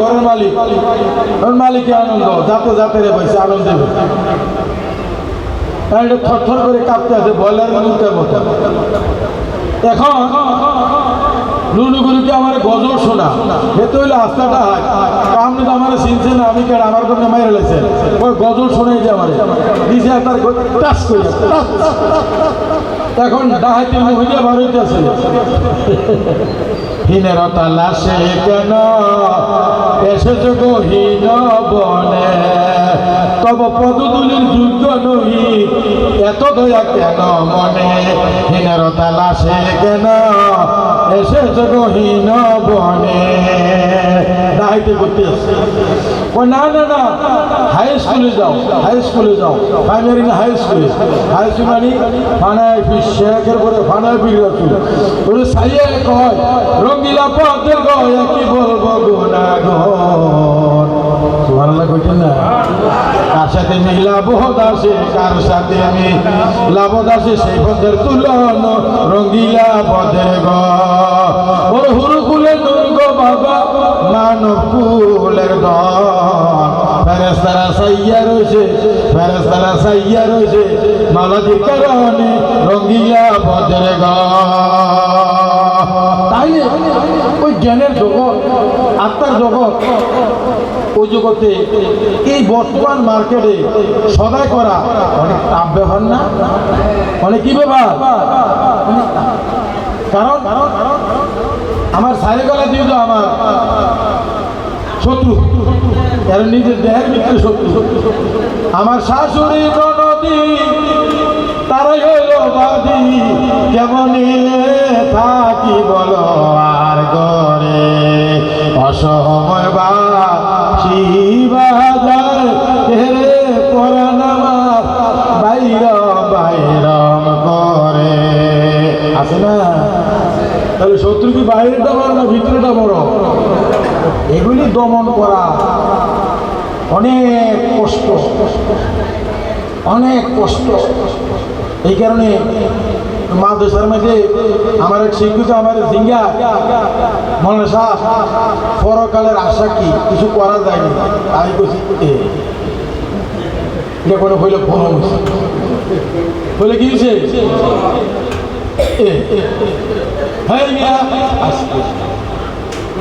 ঘরের মালিক, মালিকে আনন্দ, যাতে যাতে রে পয়সা আনন্দ দেবে। থরথর করে কাঁপতে আছে বয়লারের মুখের মতো। এখন নুনুগুরুকে আমার গজল শোনা হেতে হইলে আস্তাটা হয়। আপনি তো আমার চিনছে না, আমি কেন আমার কথা মাইরে লেছে ওই গজল শোনাই যে আমার দিছে তার টাচ করে। এখন ডাহাইতে মহিলা বার হইতেছে, হীনেরতা লাশে কেন এসেছ গহীন বনে, তব পদদুলির যোগ্য নহি এত দয়া কেন মনে, হীনেরতা লাশে কেন এসেছ গহীন বনে। ডাহাইতে করতে ও না না না, হাই স্কুলে যাও, হাই স্কুলে যাও, প্রাইমারি না হাই স্কুলে। হাই স্কুল মানে ফানায় ফিস শেখের পরে ফানায় ফির রাখছিল ওরে সাইয়ে কয় রঙ্গিলা পথের গয়া কি বলবো গুনাগন। সুবহানাল্লাহ কইতেন না? কার সাথে মিলাবো দাসে, কার সাথে আমি লাভ দাসে, সেই পথের তুলন রঙ্গিলা পথের গ ওর হুরু কুলের দুর্গ বাবা মানব কুলের দন। ফেরেশতারা সাইয়া রয়েছে, ফেরেশতারা সাইয়া রয়েছে মালাদির কারণে রঙ্গিলা পথের গ। তাইলে ওই জ্ঞানের জগৎ, আত্মার জগৎ, ওই জগতে এই বর্তমান মার্কেটে সদাই করা অনেক টাফ ব্যাপার না? অনেক কি ব্যাপার? কারণ আমার সাইরে গলা দিয়ে তো আমার শত্রু, কারণ নিজের দেহের ভিতরে শত্রু। আমার শাশুড়ি ননদি তারাই হইল বাদী, কেমনে থাকি বলো আর গরে, অসময় বা শিবাজার হেরে পরাণ আমার বাইরম বাইরম করে। আছে না? তাহলে শত্রু কি বাইরেটা বড় না ভিতরেটা বড়? এগুলি দমন করা অনেক কষ্ট, অনেক কষ্ট। এই কারণে মাদ্রাসার মাঝে আমার এক শিক্ষক আমার জিঙ্গা মনে শাহ পরকালের আশা কি কিছু করা যায়নি। আমি বলছি এটা কোনো হইলে ফোন বলে কি হয়েছে?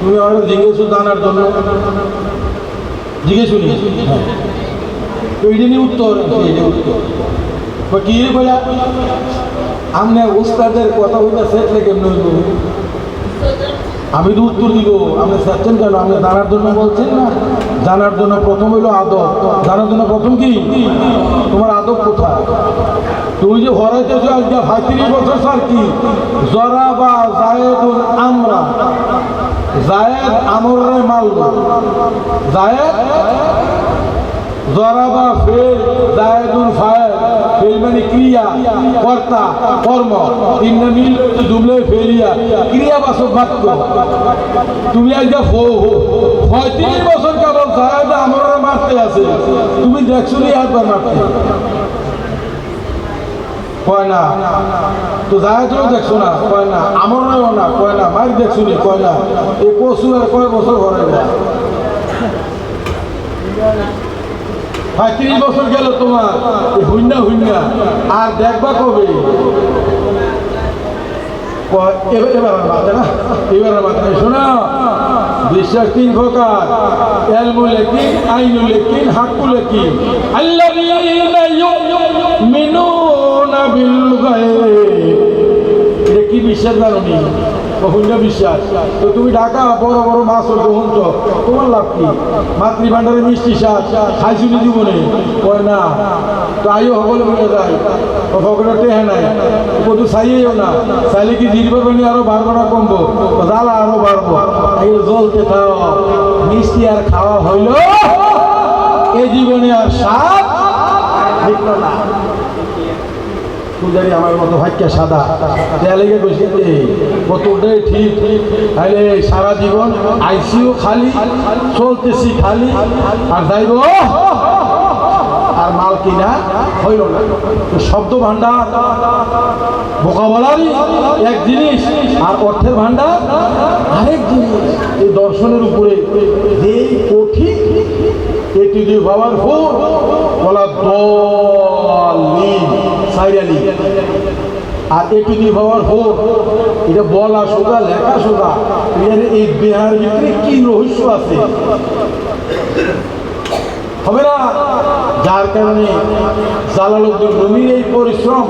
তুমি আমার জিজ্ঞেস জানার জন্য জিজ্ঞেস শুনি উত্তর কি বলে আমনে উস্তাদের কথা বলতে সেটলে কেমন হইব? আমি তো উত্তর দিব, আপনি চাচ্ছেন কেন? আপনি জানার জন্য বলছেন না? জানার জন্য প্রথম হইল আদব। জানার জন্য প্রথম কি? তোমার আদব কোথায়? তুমি যে হরাইতেছো আজকে 35 বছর স্যার কি জরা বা জায়েদুল আমরা, জায়েদ আমরে মারল, জায়েদ জরাবা ফেল, জায়েদুল ফাইল, ফেল মানে ক্রিয়া, কর্তা, কর্ম, তিনটা মিল জুমলে ফেলিয়া ক্রিয়াবাচক বাক্য। তুমি আজকে 35 বছর কেবল জায়েদ আমরে মারতে আছে, তুমি দেখছো নি একবার মারতে? কয় না। তো জায়েদও দেখছো না? কয় না। আমরেও না? কয় না। মাইক দেখছো নি? কয় না। এই কচুর আর কয় বছর ঘরে না? 35 বছর গেল তোমার হুইনা হুইনা, আর দেখবা কবে? এবার মাথা না, এবার মাথা শোনা। বিশ্বাস 3 প্রকার: ইলমুল ইয়াকিন, আইনুল ইয়াকিন, হাক্কুল ইয়াকিন। আল্লাযীনা ইউমিনুনা বিল গায়ব। এটা কি বিশ্বাস জানোনি? বহুল্য বিশ্বাস। তো তুমি ঢাকা বড় বড় মাছ গ্রহণ তো তোমার লাভ কি? মাতৃভাণ্ডারে মিষ্টি শাক খাইছুনি জীবনে? কয় না। তো আইও সকলে বলে যায় সকলের টেহা নাই, কত চাইয়েও না। চাইলে কি জিরবে পানি আরো বাড়বো না কমবো? জ্বালা আরো বাড়বো। এই জলতে খাও, মিষ্টি আর খাওয়া হইল এ জীবনে আর স্বাদ দেখলো না। পূজারি আমার মতো ভাগ্য সাদা লেগে গেছে কতটাই ঠিক। তাহলে সারা জীবন আইসিও খালি, চলতেছি খালি, আর যাইব আর আর মাল কিনা হইল না। শব্দ ভান্ডার বোকা বলারই এক জিনিস, আর অর্থের ভান্ডার আরেক জিনিস। এই দর্শনের উপরে যে কঠিন এটি দিয়ে বাবার ফোর বলা দলি সাইরালি, আর এটি দিয়ে বাবার ফোর এটা বলা সোজা লেখা সোজা। এই বিহার ভিতরে কি রহস্য আছে হবে না, যার কারণে জালালউদ্দিন রুমির এই পরিশ্রম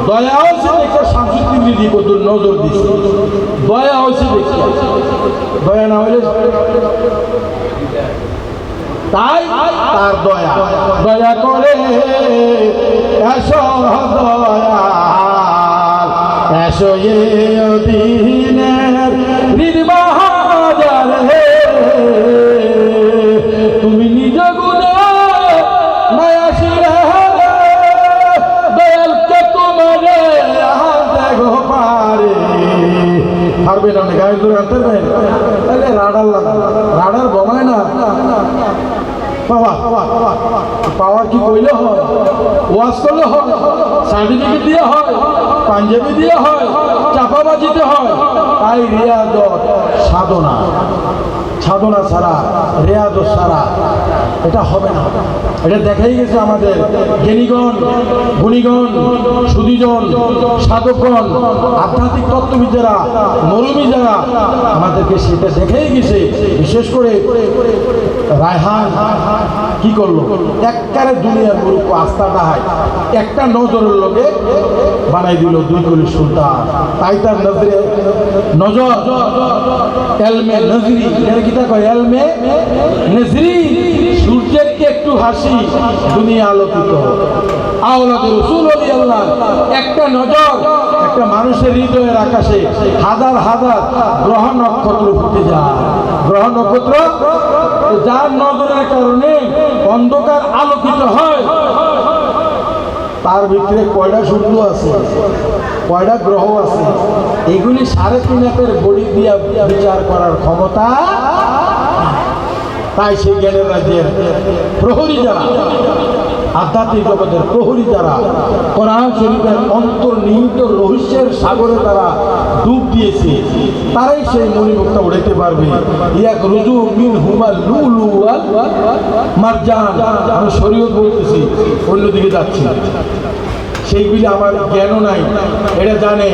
দয়া হয়েছে দেখে শামসুদ্দিন দিদি কত নজর দিচ্ছে, দয়া হয়েছে দেখে, দয়া না হইলে তাই তার দয়া, দয়া করে এসো দয়াল এসো দিনের হৃদবাজার হে, তুমি নিজ গুণে দয়ালকে তোমারে দেখো পারে পারবে না, গায়ে ধরে আনতে পারবেন তাহলে রাডার লাগবে, রাডার বমায় না পাওয়ার কি কইলে হয়, ওয়াজ করলে হয়, সার্টিফিকেট দিয়ে হয়, পাঞ্জাবি দিয়ে হয়, চাপাবাজিতে হয়। তাই রিয়াজত সাধনা, সাধনা ছাড়া রেয়াজত ছাড়া এটা হবে না। এটা দেখাই গেছে আমাদের জ্ঞানীগণ, গুণীগণ, সুধীজন, সাধকগণ, আধ্যাত্মিক তত্ত্ববিদেরা, মরমী যারা আমাদেরকে সেটা দেখাই গেছে। বিশেষ করে রায়হান কি করলো, একবারে দুনিয়ার মূর্খ আস্থাটা হয় একটা নজরের লোকে বানাই দিল দুই কলি সুলতান। তাই তার নজরে নজর এলমে নজরি, কিতা কয় এলমে নজরি, সূর্যের একটু হাসি দুনিয়া আলোকিত। আওলাদে রাসূল ওলি আল্লাহ একটা নজর একটা মানুষের হৃদয়ের আকাশে হাজার হাজার গ্রহ নক্ষত্র ফুটে যায়। গ্রহ নক্ষত্র যার নজরের কারণে অন্ধকার আলোকিত হয়, তার ভিতরে কয়টা সূর্য আছে, কয়টা গ্রহ আছে, এগুলি 3.5 বডি দিয়া বিচার করার ক্ষমতা। তাই সেই জ্ঞানের রাজ্যের প্রহরী যারা, আধ্যাত্মিক জগতের প্রহরী যারা কোরআন শরীফের অন্তর্নিহিত রহস্যের সাগরে তারা ডুব দিয়েছে, তারাই সেই মণিমুক্তা উড়াইতে পারবে। ইয়াক রুজু মিন হুমা লুলু ওয়াল মারজান, আমি শরীয়ত বলতেছি, অন্যদিকে যাচ্ছি, সেইগুলি আমার জ্ঞানও নাই। এটা জানে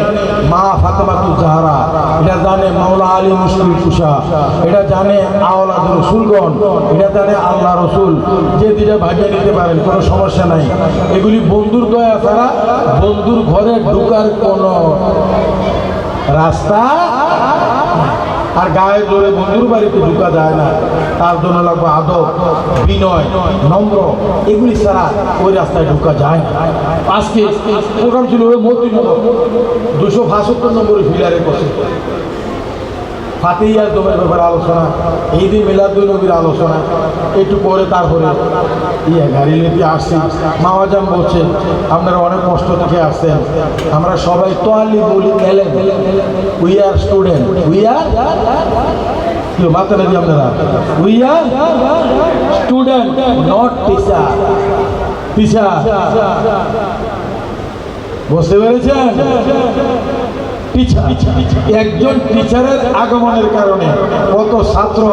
মা ফাতেমাতুজ জাহরা, এটা জানে মাওলা আলী মুশকিল কুশা, এটা জানে আওলাদ রসুলগণ, এটা জানে আল্লাহ রসুল। যে দিকে ভাবিয়ে নিতে পারেন, কোনো সমস্যা নাই। এগুলি বন্ধুর দয়া ছাড়া বন্ধুর ঘরে ঢুকার কোনো রাস্তা, আর গায়ে জোরে বন্ধুর বাড়িতে ঢুকা যায় না। তার জন্য লাগবে আদব, বিনয়, নম্র, এগুলি ছাড়া ওই রাস্তায় ঢুকা যায় না। আজকে প্রোগ্রাম ছিল মতিনগর 275 নম্বরের ফিলারের বসে ফাতেহিয়া দমের ব্যাপারে আলোচনা, ঈদে মিলাদুন নবীর আলোচনা, একটু পরে তারপরে গাড়ি লেগে আসছি। মামাজান বলছে আপনারা অনেক কষ্ট থেকে আসছেন, আমরা সবাই তোয়ালি বলি এলেন, we are student, we are কি মাথা নাকি আপনারা, we are student not teacher. Teacher বুঝতে পেরেছেন? একজন টিচারের আগমনের কারণে কত ছাত্র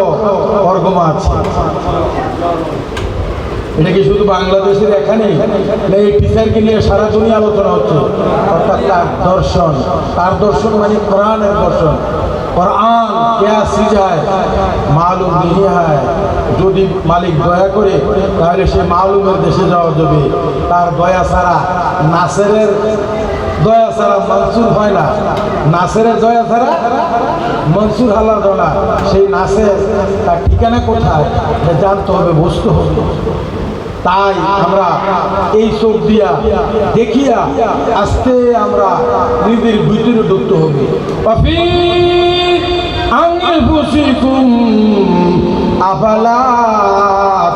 বর্গমা আছে। এটা কি শুধু বাংলাদেশের এখানে, এই টিচারকে নিয়ে সারা দুনিয়া আলোচনা হচ্ছে। অর্থাৎ তার দর্শন, তার দর্শন মানে কোরআনের দর্শন। কোরআন क्या সিজায় মালুম नहीं है, যদি মালিক দয়া করে তাহলে সে মালুমের দেশে যাওয়া যাবে। তার দয়া ছাড়া, নাসেরের দয়া ছাড়া মনসুর হয় না, নাসেরের দয়া ছাড়া মনসুর হালার দলা। সেই নাসের তার ঠিকানা কোথায় জানতে হবে, বুঝতে হবে। তাই আমরা এই চোখ দিয়া দেখিয়া আস্তে আমরা নিজের ভিতরে ঢুকতে হবে। আনফুসিকুম আফালা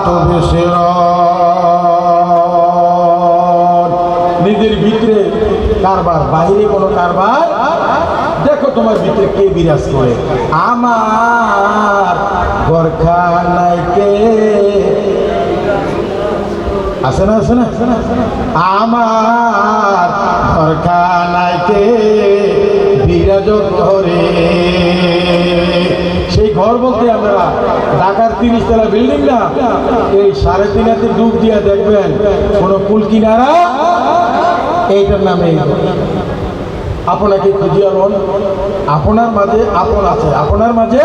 তুবসিরুন, নিজের ভিতরে কারবার, বাইরে কোনো কারবার দেখো তোমার ভিতরে কে বিরাজ করে। আমার ঘরখানায় কে আছে না আছে না? আমার ঘরখানাইতে বিরাজ করে। সেই ঘর বলতে আমরা ঢাকার 30 তলা বিল্ডিং না, এই 3.5 হাতে ডুব দিয়ে দেখবেন কোন কুল কিনারা এইটার নামে। আপনাকে খুঁজিয়া লন, আপনার মাঝে আপন আছে, আপনার মাঝে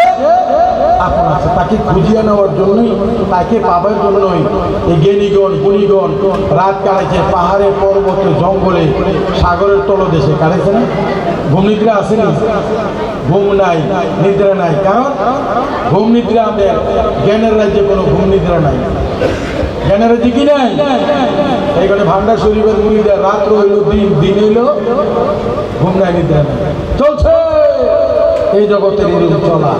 আপন আছে, তাকে খুঁজিয়া নেওয়ার জন্যই, তাকে পাবার জন্যই এই জ্ঞানীগণ গুণীগণ রাত কাটাইছে পাহাড়ে পর্বতে জঙ্গলে সাগরের তলদেশে কাটাইছে না? ঘুম নিদ্রা আসেনি? ঘুম নাই, নিদ্রা নাই। কারণ ঘুম নিদ্রা আমাদের জ্ঞানের রাজ্যে কোনো ঘুম নিদ্রা নাই। জ্ঞানের রাজ্যে কি নাই? এইখানে ভান্ডার শরীফের মুড়িদের রাত্র হইল, দিন হইল, ঘুম নাই, নিদ্রা নাই, চলছে এই জগতের এরকম চলা।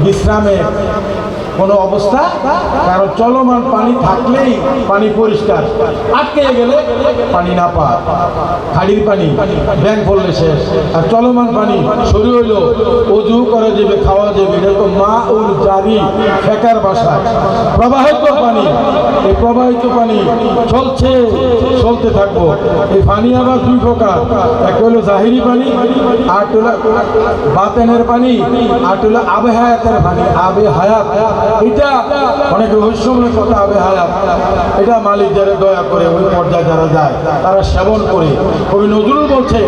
বিশ্রামের কোনো অবস্থা, কারণ চলমান পানি থাকলেই পানি পরিষ্কার, আটকে গেলে পানি না পায়, খাড়ির পানি ব্যাং পড়লে শেষ। আর চলমান পানি শুরু হইল, অজু করে যাবে, খাওয়া যাবে, এটা তো মা উল জারি ফেকার বাসা, প্রবাহিত পানি। এই প্রবাহিত পানি চলছে, চলতে থাকবো। এই পানি আবার 2 প্রকার, একটা হলো জাহিরি পানি, আর হলো বাতেনের পানি, আর হলো আবে হায়াতের পানি। আবে হায়াত এটা অনেক রহস্যময় কথা। আবে হায়াত এটা মালিক যারা দয়া করে, ওই পর্যায়ে যারা যায় তারা সেবন করে। কবি নজরুল বলছে,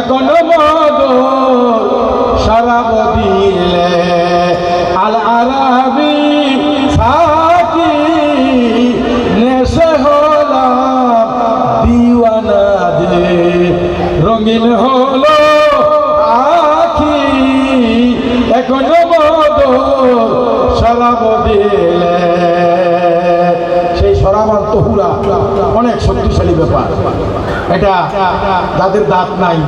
এখন সারা দিলে আল আরাবি সাকি নেশে হলাম দিওয়ানা দে, রঙিন হলো আখি এখন শরাব দিলে। সেই শরাবান তহুরা অনেক শক্তিশালী ব্যাপার। এটা যাদের দাঁত নাই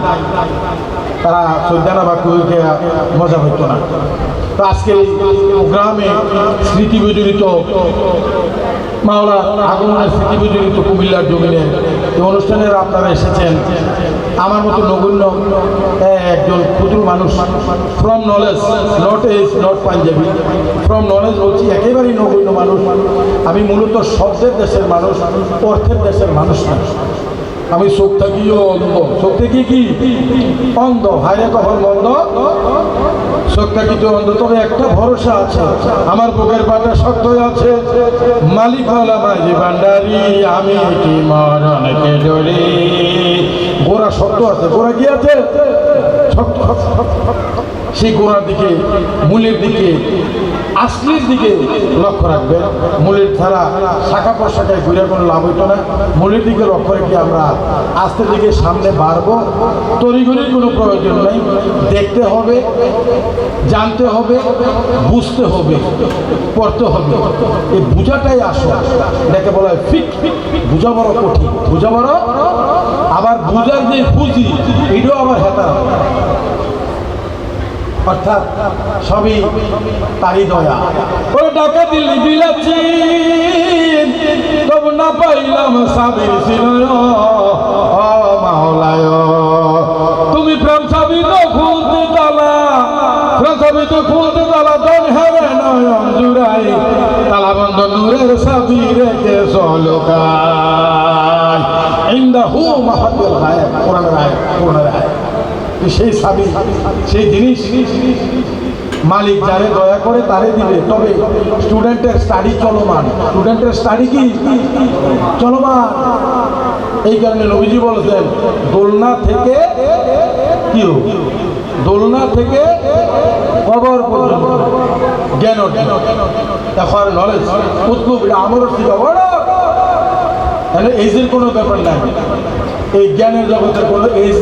তারা সৈদানা বা কুইকে মজা হইতো না। তো আজকে গ্রামে স্মৃতি বিজড়িত মাওলা আগমনের স্মৃতি বিজড়িত কুমিল্লার জমিনে এই অনুষ্ঠানের আপনারা এসেছেন। আমার মতো নগণ্য একজন ক্ষুদ্র মানুষ, from knowledge, not as not Punjabi, from knowledge বলছি, একেবারেই নগণ্য মানুষ। আমি মূলত শব্দের দেশের মানুষ, অর্থের দেশের মানুষ না। আমি চোখ থাকিও অন্ধ, চোখ থেকে কি অন্ধ, হাইরে কখন বন্ধ, চোখ থাকি তো অন্ধ। তবে একটা ভরসা আছে, আমার বুকের পাটা শক্ত আছে, মালিক হলা মাঝি ভান্ডারি, আমি কি মরণকে ডরি। গোড়া শক্ত আছে, গোড়া কি আছে শক্ত। সেই গোড়ার দিকে, মূলের দিকে, আসলির দিকে লক্ষ্য রাখবেন। মূলের ধারা শাখা প্রশাখায় ঘুরে কোনো লাভ হইতো না। মূলের দিকে লক্ষ্য রেখে আমরা আস্তে দিকে সামনে বাড়বো। তড়িঘড়ির কোনো প্রয়োজন নেই। দেখতে হবে, জানতে হবে, বুঝতে হবে, পড়তে হবে। এই বুঝাটাই আসল। এটাকে বলা হয় ফিট। বুঝা বড় কঠিন, বুঝা বড়, আবার বুঝার যে বুঝি এটাও আবার হেতা। অর্থাৎ সবই তারই দয়া। ওই টাকা দিল্লি বিলাচ্ছি, তবু না পাইলাম সাবির সিনয় মাওলায়। তুমি প্রেম সাবি তো খুলতে তালা, প্রেম সাবি তো খুলতে তালা, দন হেরে নয়ন জুড়াই, তালা বন্ধ নূরের সাবি রেখে সলকায়। ইন্দাহু মাহাতুল গায়ব, কোরআনের আয়াত, কোরআনের আয়াত। সেই সাবি, সেই জিনিস মালিক যারে দয়া করে তারে দিবে। তবে স্টুডেন্টের স্টাডি চলমান, স্টুডেন্টের স্টাডি কি চলমান। এই কারণে নবীজি বলেছেন, দোলনা থেকে কি, দোলনা থেকে কবর পর্যন্ত জ্ঞান অর্জন, এখন নলেজ উৎকুব, এটা আমার থেকে বড়। তাহলে এইজের কোনো ব্যাপার নাই, এই জ্ঞানের জগতের কোনো এজ